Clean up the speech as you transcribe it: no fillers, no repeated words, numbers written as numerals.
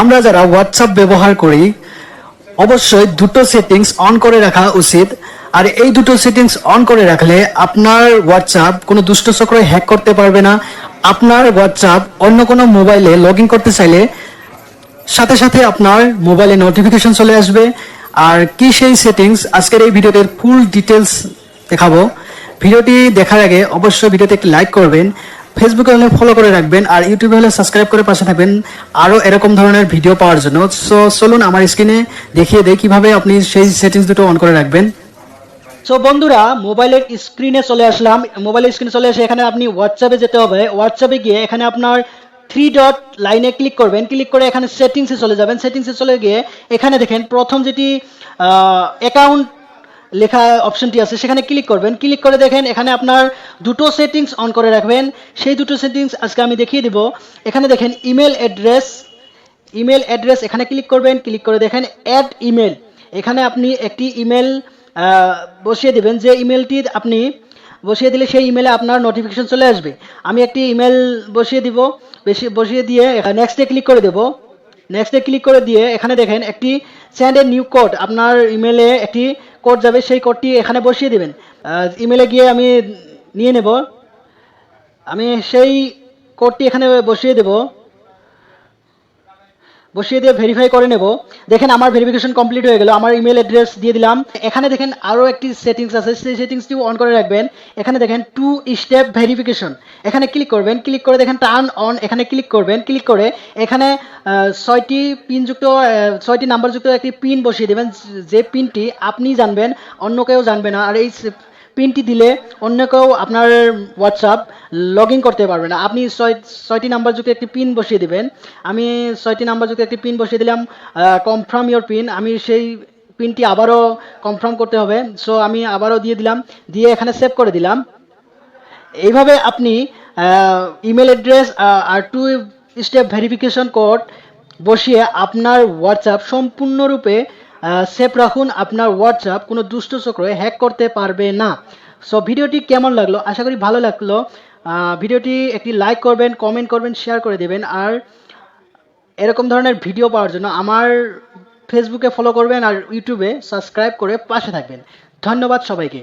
আমরা যারা হোয়াটসঅ্যাপ ব্যবহার করি অবশ্যই দুটো সেটিংস অন করে রাখা উচিত। আর এই দুটো সেটিংস অন করে রাখলে আপনার হোয়াটসঅ্যাপ কোনো দুষ্ট চক্র হ্যাক করতে পারবে না। আপনার হোয়াটসঅ্যাপ অন্য কোনো মোবাইলে লগ ইন করতে চাইলে সাথে সাথে আপনার মোবাইলে নোটিফিকেশন চলে আসবে। আর কি সেই সেটিংস, আজকের এই ভিডিওটির ফুল ডিটেলস দেখাবো। ভিডিওটি দেখার আগে অবশ্যই ভিডিওতে একটি লাইক করবেন, ফেসবুকে হলে ফলো করে রাখবেন, আর ইউটিউবে হলে সাবস্ক্রাইব করে পাশে থাকবেন আরও এরকম ধরনের ভিডিও পাওয়ার জন্য। সো চলুন আমার স্ক্রিনে দেখিয়ে দেই কিভাবে আপনি সেই সেটিংস দুটো অন করে রাখবেন। সো বন্ধুরা, মোবাইলের স্ক্রিনে চলে আসলাম। মোবাইলের স্ক্রিনে চলে এসে এখানে আপনি হোয়াটসঅ্যাপে যেতে হবে। হোয়াটসঅ্যাপে গিয়ে এখানে আপনার থ্রি ডট লাইনে ক্লিক করবেন। ক্লিক করে এখানে সেটিংসে চলে যাবেন। সেটিংসে চলে গিয়ে এখানে দেখেন প্রথম যেটি অ্যাকাউন্ট লেখা অপশনটি আছে সেখানে ক্লিক করবেন। ক্লিক করে দেখেন এখানে আপনার দুটো সেটিংস অন করে রাখবেন। সেই দুটো সেটিংস আজকে আমি দেখিয়ে দিব। এখানে দেখেন ইমেল অ্যাড্রেস এখানে ক্লিক করবেন। ক্লিক করে দেখেন অ্যাড ইমেল, এখানে আপনি একটি ইমেল বসিয়ে দেবেন। যে ইমেলটি আপনি বসিয়ে দিলে সেই ইমেলে আপনার নোটিফিকেশন চলে আসবে। আমি একটি ইমেল বসিয়ে দিব। বসিয়ে দিয়ে নেক্সটে ক্লিক করে দেব। নেক্সটে ক্লিক করে দিয়ে এখানে দেখেন একটি সেন্ড এ নিউ কোড, আপনার ইমেলে একটি কোড যাবে, সেই কোডটি এখানে বসিয়ে দেবেন। ইমেলে গিয়ে আমি নিয়ে নেব। আমি সেই কোডটি এখানে বসিয়ে দেব। বসিয়ে দিয়ে ভেরিফাই করে নেব। দেখেন আমার ভেরিফিকেশন কমপ্লিট হয়ে গেল। আমার ইমেল অ্যাড্রেস দিয়ে দিলাম। এখানে দেখেন আরও একটি সেটিংস আছে, সেই সেটিংসটিও অন করে রাখবেন। এখানে দেখেন টু স্টেপ ভেরিফিকেশন, এখানে ক্লিক করবেন। ক্লিক করে দেখেন টার্ন অন, এখানে ক্লিক করবেন। ক্লিক করে এখানে 6টি নাম্বারযুক্ত একটি পিন বসিয়ে দেবেন। যে পিনটি আপনি জানবেন, অন্য কেউ জানবে না। আর এই পিনটি দিলে অন্য কেউ আপনার হোয়াটসঅ্যাপ লগ ইন করতে পারবে না। আপনি ছয়টি নাম্বারযুক্ত একটি পিন বসিয়ে দেবেন। আমি 6টি নাম্বারযুক্ত একটি পিন বসিয়ে দিলাম। কনফার্ম ইওর পিন, আমি সেই পিনটি আবারও কনফার্ম করতে হবে। সো আমি আবারও দিয়ে দিলাম, দিয়ে এখানে সেভ করে দিলাম। এইভাবে আপনি ইমেল অ্যাড্রেস আর টু স্টেপ ভেরিফিকেশন কোড বসিয়ে আপনার হোয়াটসঅ্যাপ সম্পূর্ণরূপে সেভ রাখুন। আপনার হোয়াটসঅ্যাপ কোনো দুষ্ট চক্র হ্যাক করতে পারবে না। সো ভিডিওটি কেমন লাগলো, আশা করি ভালো লাগলো। ভিডিওটি একটি লাইক করবেন, কমেন্ট করবেন, শেয়ার করে দেবেন। আর এরকম ধরনের ভিডিও পাওয়ার জন্য আমার ফেসবুকে ফলো করবেন আর ইউটিউবে সাবস্ক্রাইব করে পাশে থাকবেন। ধন্যবাদ সবাইকে।